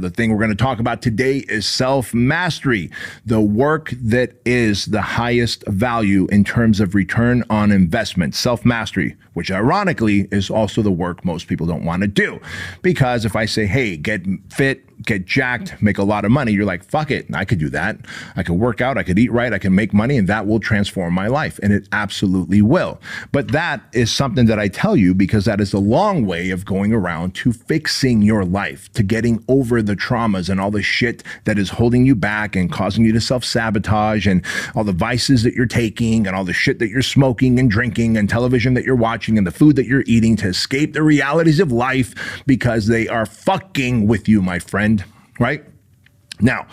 The thing we're going to talk about today is self-mastery, the work that is the highest value in terms of return on investment. Self-mastery, which ironically is also the work most people don't want to do. Because if I say, hey, get fit, get jacked, make a lot of money, you're like, fuck it, I could do that. I could work out, I could eat right, I can make money, and that will transform my life. And it absolutely will. But that is something that I tell you because that is a long way of going around to fixing your life, to getting over the traumas and all the shit that is holding you back and causing you to self-sabotage, and all the vices that you're taking and all the shit that you're smoking and drinking and television that you're watching and the food that you're eating to escape the realities of life because they are fucking with you, my friend. Right? Now,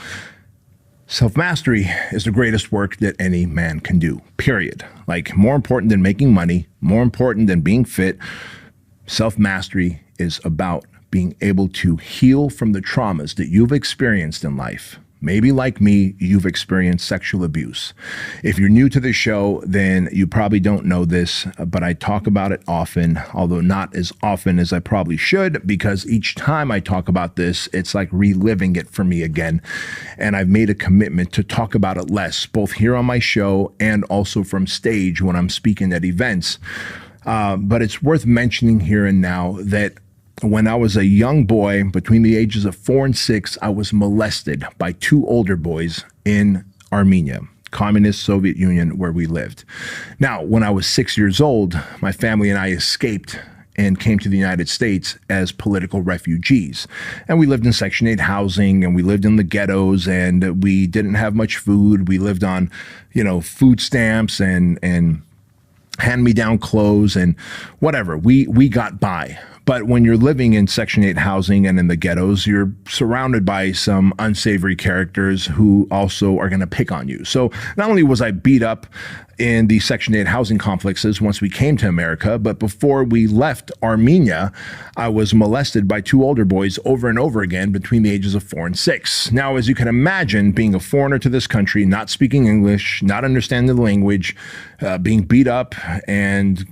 self-mastery is the greatest work that any man can do, period. Like, more important than making money, more important than being fit, self-mastery is about being able to heal from the traumas that you've experienced in life. Maybe like me, you've experienced sexual abuse. If you're new to the show, then you probably don't know this, but I talk about it often, although not as often as I probably should, because each time I talk about this, it's like reliving it for me again. And I've made a commitment to talk about it less, both here on my show and also from stage when I'm speaking at events. But it's worth mentioning here and now that when I was a young boy, between the ages of 4 and 6, I was molested by 2 older boys in Armenia, communist Soviet Union, where we lived. Now, when I was 6 years old, my family and I escaped and came to the United States as political refugees. And we lived in Section 8 housing, and we lived in the ghettos, and we didn't have much food. We lived on, food stamps and hand-me-down clothes and whatever. We got by. But when you're living in Section 8 housing and in the ghettos, you're surrounded by some unsavory characters who also are going to pick on you. So not only was I beat up in the Section 8 housing complexes once we came to America, but before we left Armenia, I was molested by 2 older boys over and over again between the ages of 4 and 6. Now, as you can imagine, being a foreigner to this country, not speaking English, not understanding the language, being beat up and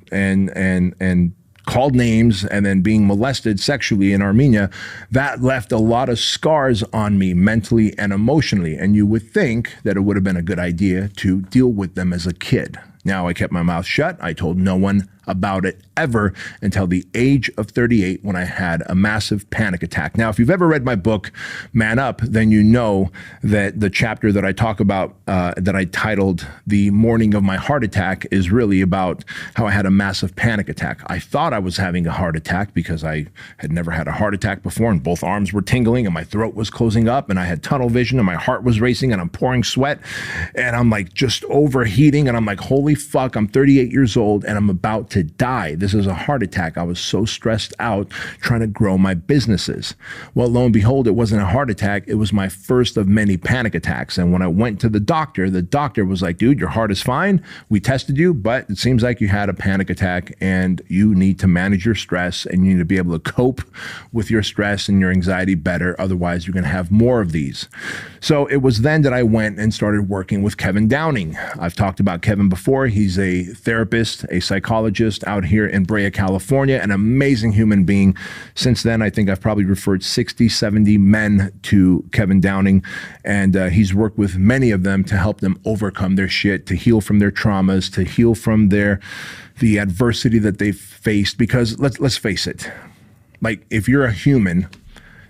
called names, and then being molested sexually in Armenia, that left a lot of scars on me mentally and emotionally. And you would think that it would have been a good idea to deal with them as a kid. Now, I kept my mouth shut. I told no one about it ever until the age of 38 when I had a massive panic attack. Now, if you've ever read my book, Man Up, then you know that the chapter that I talk about, that I titled The Morning of My Heart Attack, is really about how I had a massive panic attack. I thought I was having a heart attack because I had never had a heart attack before, and both arms were tingling and my throat was closing up and I had tunnel vision and my heart was racing and I'm pouring sweat and I'm like just overheating and I'm like, holy fuck, I'm 38 years old and I'm about to die. This is a heart attack. I was so stressed out trying to grow my businesses. Well, lo and behold, it wasn't a heart attack. It was my first of many panic attacks. And when I went to the doctor was like, dude, your heart is fine. We tested you, but it seems like you had a panic attack and you need to manage your stress and you need to be able to cope with your stress and your anxiety better. Otherwise, you're going to have more of these. So it was then that I went and started working with Kevin Downing. I've talked about Kevin before. He's a therapist, a psychologist out here in Brea, California, an amazing human being. Since then, I think I've probably referred 60, 70 men to Kevin Downing, and he's worked with many of them to help them overcome their shit, to heal from their traumas, to heal from the adversity that they've faced. Because let's face it, like if you're a human,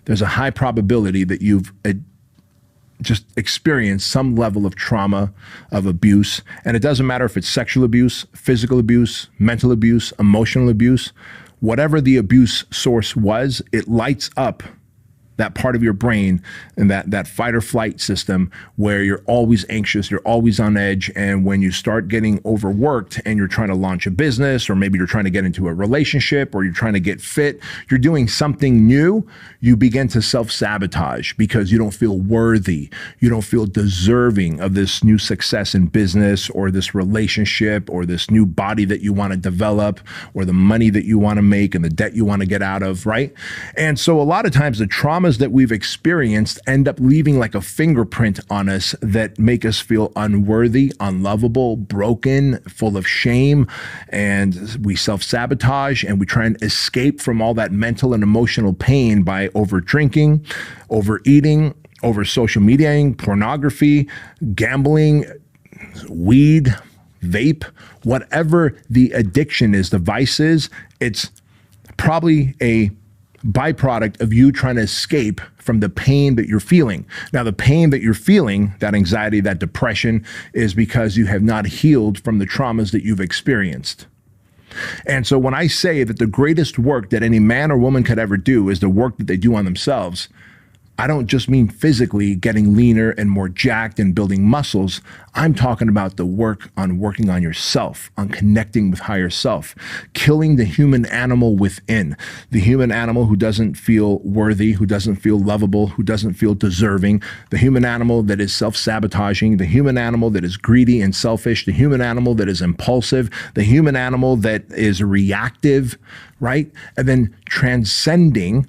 there's a high probability that you've just experience some level of trauma, of abuse. And it doesn't matter if it's sexual abuse, physical abuse, mental abuse, emotional abuse, whatever the abuse source was, it lights up that part of your brain and that fight or flight system where you're always anxious, you're always on edge. And when you start getting overworked and you're trying to launch a business, or maybe you're trying to get into a relationship, or you're trying to get fit, you're doing something new, you begin to self-sabotage because you don't feel worthy. You don't feel deserving of this new success in business, or this relationship, or this new body that you want to develop, or the money that you want to make and the debt you want to get out of, right? And so a lot of times the trauma traumas that we've experienced end up leaving like a fingerprint on us that make us feel unworthy, unlovable, broken, full of shame, and we self-sabotage and we try and escape from all that mental and emotional pain by over drinking, overeating, over social mediaing, pornography, gambling, weed, vape, whatever the addiction is, the vice is, it's probably a byproduct of you trying to escape from the pain that you're feeling. Now, the pain that you're feeling, that anxiety, that depression, is because you have not healed from the traumas that you've experienced. And so when I say that the greatest work that any man or woman could ever do is the work that they do on themselves, I don't just mean physically getting leaner and more jacked and building muscles. I'm talking about the work on working on yourself, on connecting with higher self, killing the human animal within, the human animal who doesn't feel worthy, who doesn't feel lovable, who doesn't feel deserving, the human animal that is self-sabotaging, the human animal that is greedy and selfish, the human animal that is impulsive, the human animal that is reactive, right? And then transcending,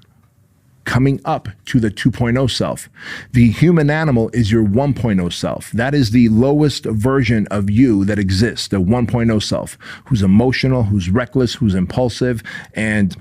coming up to the 2.0 self. The human animal is your 1.0 self. That is the lowest version of you that exists, the 1.0 self, who's emotional, who's reckless, who's impulsive, and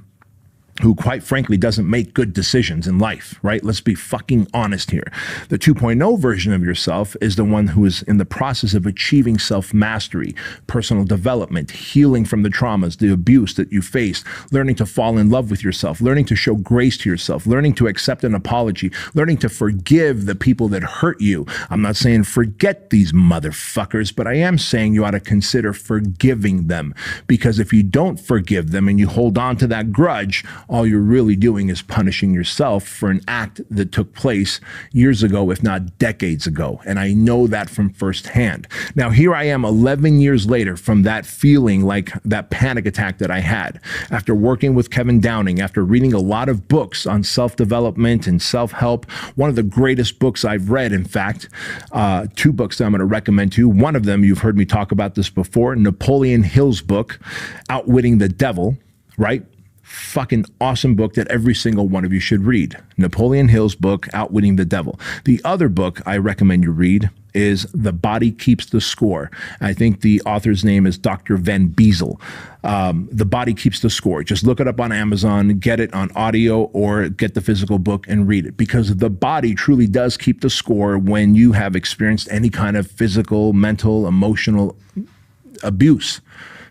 who quite frankly doesn't make good decisions in life, right? Let's be fucking honest here. The 2.0 version of yourself is the one who is in the process of achieving self-mastery, personal development, healing from the traumas, the abuse that you faced, learning to fall in love with yourself, learning to show grace to yourself, learning to accept an apology, learning to forgive the people that hurt you. I'm not saying forget these motherfuckers, but I am saying you ought to consider forgiving them, because if you don't forgive them and you hold on to that grudge, all you're really doing is punishing yourself for an act that took place years ago, if not decades ago. And I know that from firsthand. Now, here I am 11 years later from that feeling, like that panic attack that I had after working with Kevin Downing, after reading a lot of books on self-development and self-help. One of the greatest books I've read, in fact, two books that I'm going to recommend to you. One of them, you've heard me talk about this before, Napoleon Hill's book, Outwitting the Devil, right? Fucking awesome book that every single one of you should read. Napoleon Hill's book, Outwitting the Devil. The other book I recommend you read is The Body Keeps the Score. I think the author's name is Dr. Van Bezel. The Body Keeps the Score. Just look it up on Amazon, get it on audio, or get the physical book and read it, because the body truly does keep the score when you have experienced any kind of physical, mental, emotional abuse.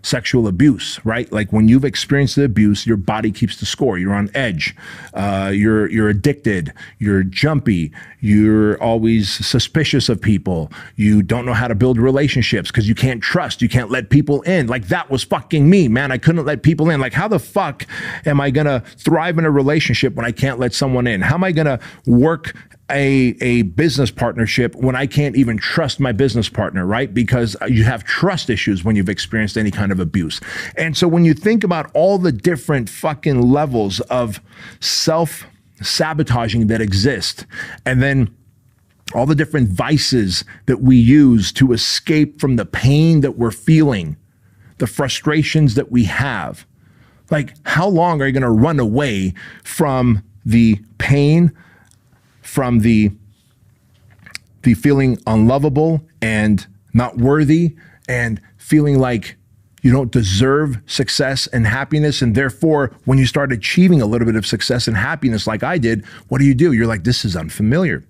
Sexual abuse, right? Like when you've experienced the abuse, your body keeps the score. You're on edge. You're addicted. You're jumpy. You're always suspicious of people. You don't know how to build relationships because you can't trust. You can't let people in. Like that was fucking me, man. I couldn't let people in. Like how the fuck am I going to thrive in a relationship when I can't let someone in? How am I going to work a business partnership when I can't even trust my business partner, right? Because you have trust issues when you've experienced any kind of abuse. And so when you think about all the different fucking levels of self-sabotaging that exist, and then all the different vices that we use to escape from the pain that we're feeling, the frustrations that we have, like how long are you going to run away from the pain, from the feeling unlovable and not worthy, and feeling like you don't deserve success and happiness? And therefore, when you start achieving a little bit of success and happiness like I did, what do? You're like, this is unfamiliar.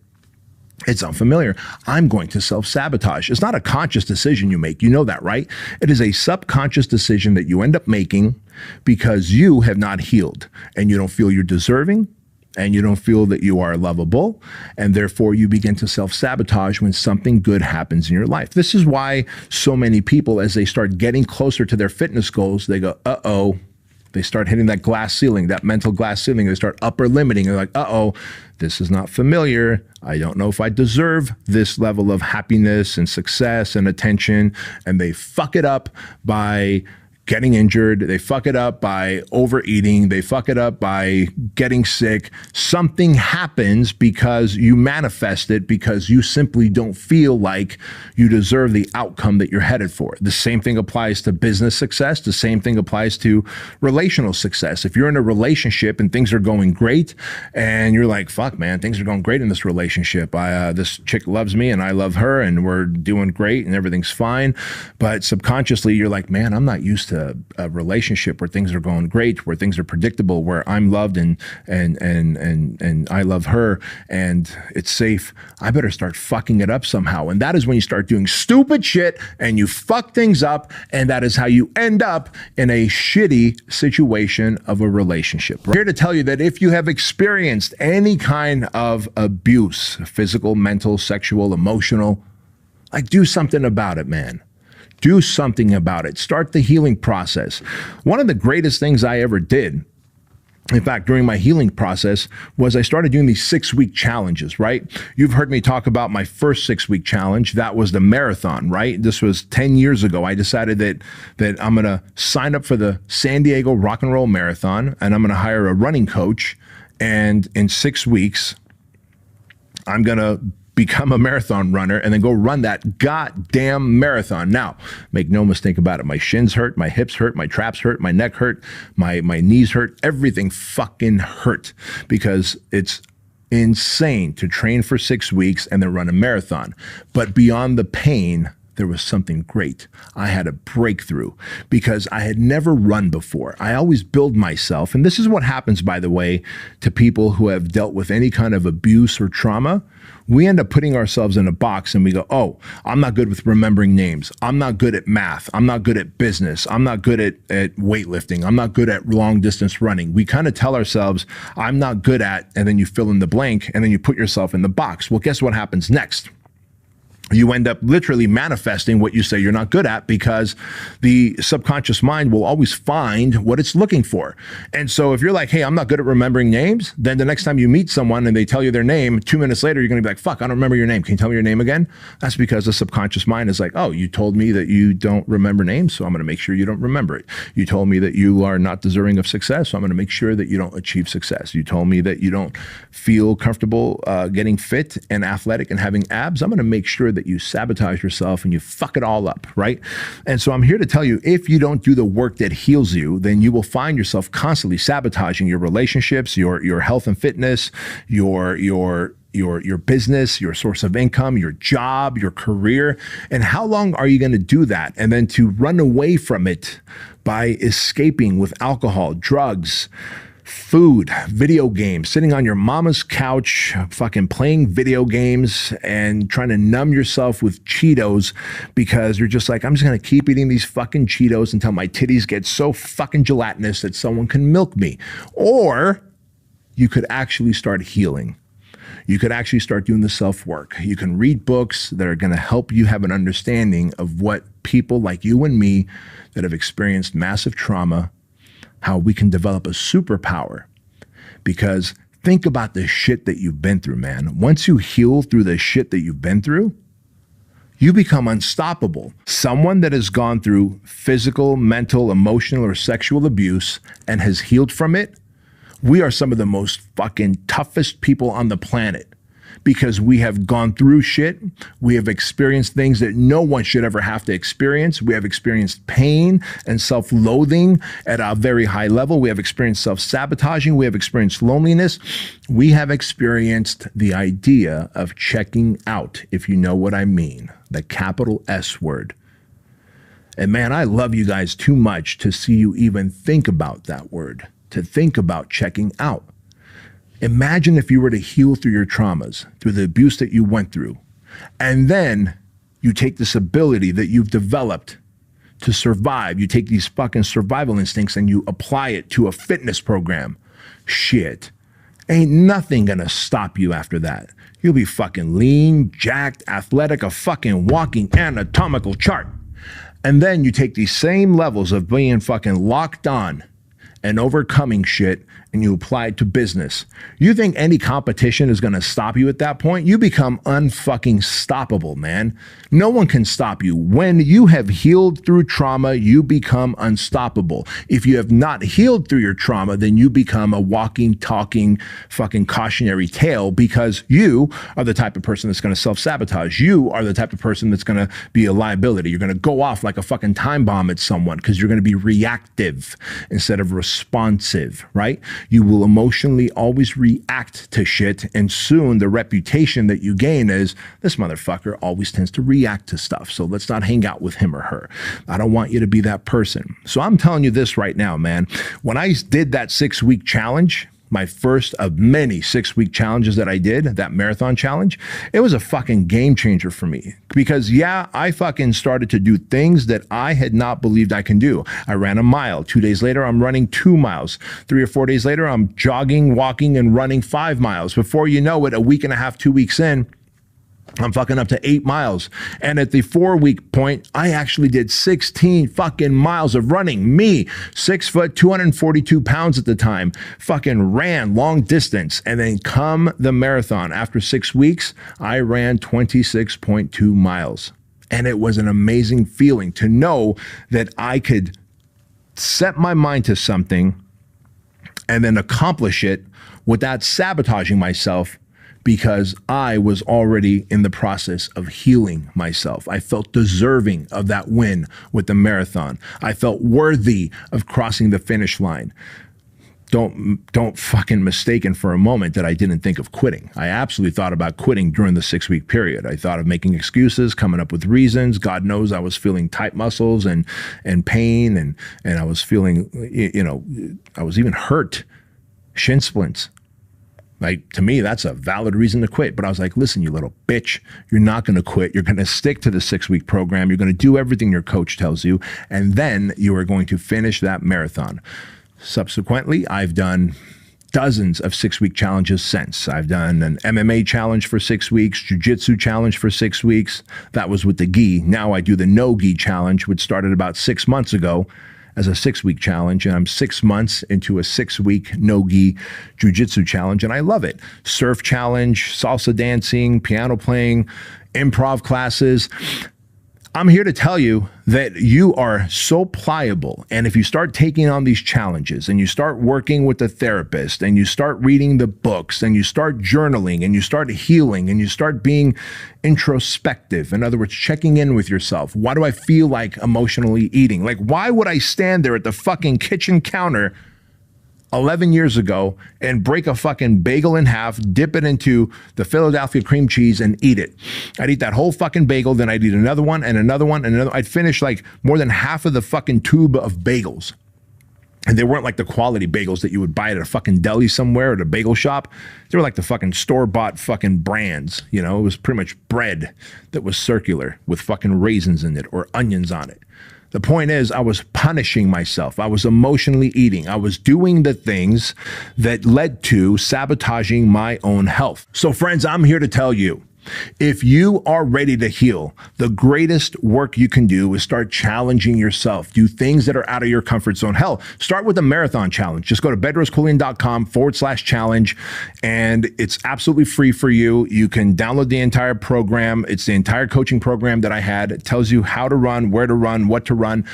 It's unfamiliar. I'm going to self-sabotage. It's not a conscious decision you make. You know that, right? It is a subconscious decision that you end up making because you have not healed and you don't feel you're deserving, and you don't feel that you are lovable, and therefore you begin to self-sabotage when something good happens in your life. This is why so many people, as they start getting closer to their fitness goals, they go, uh-oh. They start hitting that glass ceiling, that mental glass ceiling. They start upper limiting. They're like, uh-oh, this is not familiar. I don't know if I deserve this level of happiness and success and attention. And they fuck it up by getting injured. They fuck it up by overeating. They fuck it up by getting sick. Something happens because you manifest it, because you simply don't feel like you deserve the outcome that you're headed for. The same thing applies to business success. The same thing applies to relational success. If you're in a relationship and things are going great and you're like, fuck, man, things are going great in this relationship. This chick loves me and I love her and we're doing great and everything's fine. But subconsciously you're like, man, I'm not used to a relationship where things are going great, where things are predictable, where I'm loved and I love her and it's safe. I better start fucking it up somehow. And that is when you start doing stupid shit and you fuck things up, and that is how you end up in a shitty situation of a relationship. I'm here to tell you that if you have experienced any kind of abuse, physical, mental, sexual, emotional, like, do something about it, man. Do something about it. Start the healing process. One of the greatest things I ever did, in fact, during my healing process, was I started doing these 6-week challenges, right? You've heard me talk about my first 6-week challenge. That was the marathon, right? This was 10 years ago. I decided that I'm going to sign up for the San Diego Rock and Roll Marathon, and I'm going to hire a running coach. And in 6 weeks, I'm going to become a marathon runner and then go run that goddamn marathon. Now, make no mistake about it. My shins hurt, my hips hurt, my traps hurt, my neck hurt, my knees hurt. Everything fucking hurt, because it's insane to train for 6 weeks and then run a marathon. But beyond the pain, there was something great. I had a breakthrough because I had never run before. I always build myself. And this is what happens, by the way, to people who have dealt with any kind of abuse or trauma. We end up putting ourselves in a box and we go, oh, I'm not good with remembering names. I'm not good at math. I'm not good at business. I'm not good at weightlifting. I'm not good at long distance running. We kind of tell ourselves, I'm not good at, and then you fill in the blank and then you put yourself in the box. Well, guess what happens next? You end up literally manifesting what you say you're not good at, because the subconscious mind will always find what it's looking for. And so if you're like, hey, I'm not good at remembering names, then the next time you meet someone and they tell you their name, 2 minutes later, you're going to be like, fuck, I don't remember your name. Can you tell me your name again? That's because the subconscious mind is like, oh, you told me that you don't remember names, so I'm going to make sure you don't remember it. You told me that you are not deserving of success, so I'm going to make sure that you don't achieve success. You told me that you don't feel comfortable getting fit and athletic and having abs. I'm going to make sure that you sabotage yourself and you fuck it all up, right? And so I'm here to tell you, if you don't do the work that heals you, then you will find yourself constantly sabotaging your relationships, your health and fitness, your business, your source of income, your job, your career. And how long are you going to do that? And then to run away from it by escaping with alcohol, drugs, food, video games, sitting on your mama's couch, fucking playing video games and trying to numb yourself with Cheetos, because you're just like, I'm just going to keep eating these fucking Cheetos until my titties get so fucking gelatinous that someone can milk me. Or you could actually start healing. You could actually start doing the self-work. You can read books that are going to help you have an understanding of what people like you and me that have experienced massive trauma, how we can develop a superpower. Because think about the shit that you've been through, man. Once you heal through the shit that you've been through, you become unstoppable. Someone that has gone through physical, mental, emotional, or sexual abuse and has healed from it, we are some of the most fucking toughest people on the planet, because we have gone through shit. We have experienced things that no one should ever have to experience. We have experienced pain and self-loathing at a very high level. We have experienced self-sabotaging. We have experienced loneliness. We have experienced the idea of checking out, if you know what I mean, the capital S word. And man, I love you guys too much to see you even think about that word, to think about checking out. Imagine if you were to heal through your traumas, through the abuse that you went through, and then you take this ability that you've developed to survive. You take these fucking survival instincts and you apply it to a fitness program. Shit. Ain't nothing gonna stop you after that. You'll be fucking lean, jacked, athletic, a fucking walking anatomical chart. And then you take these same levels of being fucking locked on and overcoming shit, and you apply it to business, you think any competition is going to stop you at that point? You become unfucking stoppable, man. No one can stop you. When you have healed through trauma, you become unstoppable. If you have not healed through your trauma, then you become a walking, talking, fucking cautionary tale, because you are the type of person that's going to self-sabotage. You are the type of person that's going to be a liability. You're going to go off like a fucking time bomb at someone because you're going to be reactive instead of responsive, right? You will emotionally always react to shit, and soon the reputation that you gain is, this motherfucker always tends to react to stuff, so let's not hang out with him or her. I don't want you to be that person. So I'm telling you this right now, man. When I did that 6-week challenge, my first of many 6-week challenges that I did, that marathon challenge, it was a fucking game changer for me. Because yeah, I fucking started to do things that I had not believed I can do. I ran a mile. 2 days later, I'm running 2 miles. 3 or 4 days later, I'm jogging, walking, and running 5 miles. Before you know it, a week and a half, 2 weeks in, I'm fucking up to 8 miles. And at the 4-week point, I actually did 16 fucking miles of running. Me, 6 foot, 242 pounds at the time, fucking ran long distance. And then come the marathon, after 6 weeks, I ran 26.2 miles. And it was an amazing feeling to know that I could set my mind to something and then accomplish it without sabotaging myself, because I was already in the process of healing myself. I felt deserving of that win with the marathon. I felt worthy of crossing the finish line. Don't fucking mistaken for a moment that I didn't think of quitting. I absolutely thought about quitting during the 6-week period. I thought of making excuses, coming up with reasons. God knows I was feeling tight muscles and pain, and I was feeling, I was even hurt, shin splints. Like, to me, that's a valid reason to quit. But I was like, listen, you little bitch, you're not going to quit. You're going to stick to the 6-week program. You're going to do everything your coach tells you. And then you are going to finish that marathon. Subsequently, I've done dozens of 6-week challenges since. I've done an MMA challenge for 6 weeks, jiu-jitsu challenge for 6 weeks. That was with the gi. Now I do the no gi challenge, which started about 6 months ago as a 6-week challenge, and I'm 6 months into a 6-week no-gi jiu-jitsu challenge, and I love it. Surf challenge, salsa dancing, piano playing, improv classes. I'm here to tell you that you are so pliable, and if you start taking on these challenges and you start working with a therapist and you start reading the books and you start journaling and you start healing and you start being introspective, in other words, checking in with yourself. Why do I feel like emotionally eating? Like, why would I stand there at the fucking kitchen counter 11 years ago and break a fucking bagel in half, dip it into the Philadelphia cream cheese and eat it? I'd eat that whole fucking bagel, then I'd eat another one and another one and another. I'd finish like more than half of the fucking tube of bagels. And they weren't like the quality bagels that you would buy at a fucking deli somewhere at a bagel shop. They were like the fucking store-bought fucking brands. You know, it was pretty much bread that was circular with fucking raisins in it or onions on it. The point is, I was punishing myself. I was emotionally eating. I was doing the things that led to sabotaging my own health. So friends, I'm here to tell you, if you are ready to heal, the greatest work you can do is start challenging yourself. Do things that are out of your comfort zone. Hell, start with a marathon challenge. Just go to bedroskeuilian.com/challenge, and it's absolutely free for you. You can download the entire program. It's the entire coaching program that I had. It tells you how to run, where to run, what to run,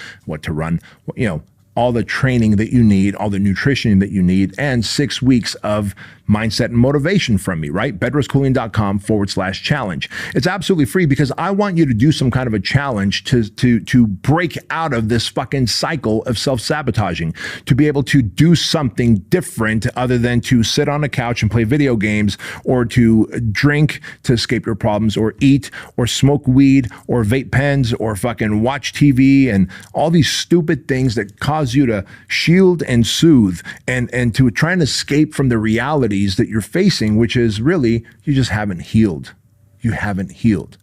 all the training that you need, all the nutrition that you need, and 6 weeks of mindset and motivation from me, right? bedroskeuilian.com/challenge. It's absolutely free because I want you to do some kind of a challenge to break out of this fucking cycle of self-sabotaging, to be able to do something different other than to sit on a couch and play video games, or to drink to escape your problems, or eat, or smoke weed, or vape pens, or fucking watch TV, and all these stupid things that cause you to shield and soothe and to try and escape from the realities that you're facing, which is really, you just haven't healed. You haven't healed.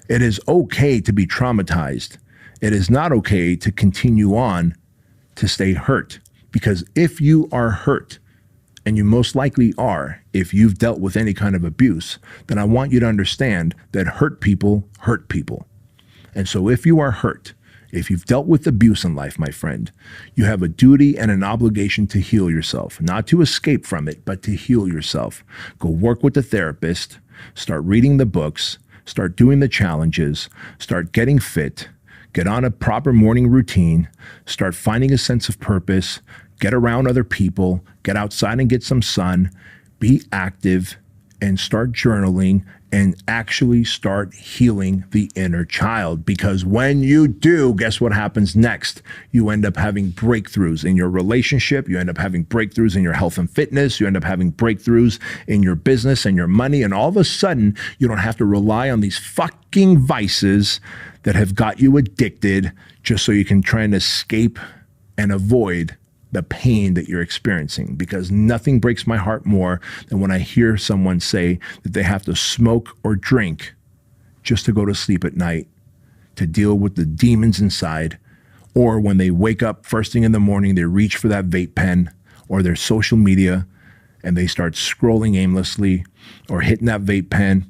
It is okay to be traumatized. It is not okay to continue on to stay hurt, because if you are hurt, and you most likely are if you've dealt with any kind of abuse, then I want you to understand that hurt people hurt people. And so if you are hurt If you've dealt with abuse in life, my friend, you have a duty and an obligation to heal yourself, not to escape from it, but to heal yourself. Go work with the therapist, start reading the books, start doing the challenges, start getting fit, get on a proper morning routine, start finding a sense of purpose, get around other people, get outside and get some sun, be active, and start journaling and actually start healing the inner child. Because when you do, guess what happens next? You end up having breakthroughs in your relationship. You end up having breakthroughs in your health and fitness. You end up having breakthroughs in your business and your money. And all of a sudden, you don't have to rely on these fucking vices that have got you addicted just so you can try and escape and avoid the pain that you're experiencing. Because nothing breaks my heart more than when I hear someone say that they have to smoke or drink just to go to sleep at night, to deal with the demons inside, or when they wake up first thing in the morning, they reach for that vape pen or their social media and they start scrolling aimlessly or hitting that vape pen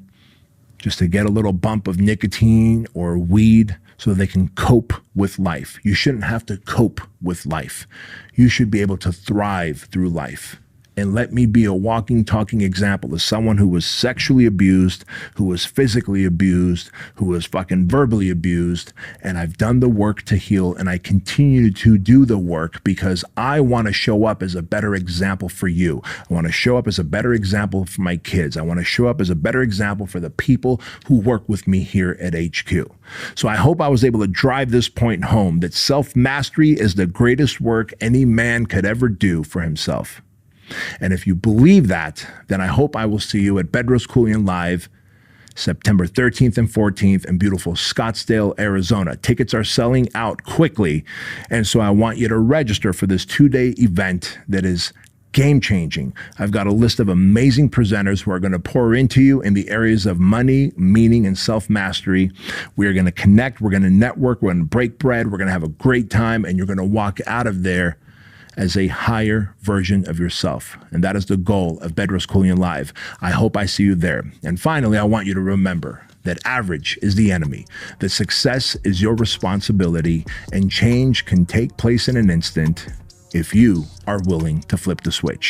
just to get a little bump of nicotine or weed so they can cope with life. You shouldn't have to cope with life. You should be able to thrive through life. And let me be a walking, talking example of someone who was sexually abused, who was physically abused, who was fucking verbally abused. And I've done the work to heal, and I continue to do the work because I want to show up as a better example for you. I want to show up as a better example for my kids. I want to show up as a better example for the people who work with me here at HQ. So I hope I was able to drive this point home that self-mastery is the greatest work any man could ever do for himself. And if you believe that, then I hope I will see you at Bedros Keuilian Live, September 13th and 14th in beautiful Scottsdale, Arizona. Tickets are selling out quickly. And so I want you to register for this 2-day event that is game-changing. I've got a list of amazing presenters who are going to pour into you in the areas of money, meaning, and self-mastery. We're going to connect. We're going to network. We're going to break bread. We're going to have a great time. And you're going to walk out of there as a higher version of yourself. And that is the goal of Bedros Keuilian Live. I hope I see you there. And finally, I want you to remember that average is the enemy, that success is your responsibility, and change can take place in an instant if you are willing to flip the switch.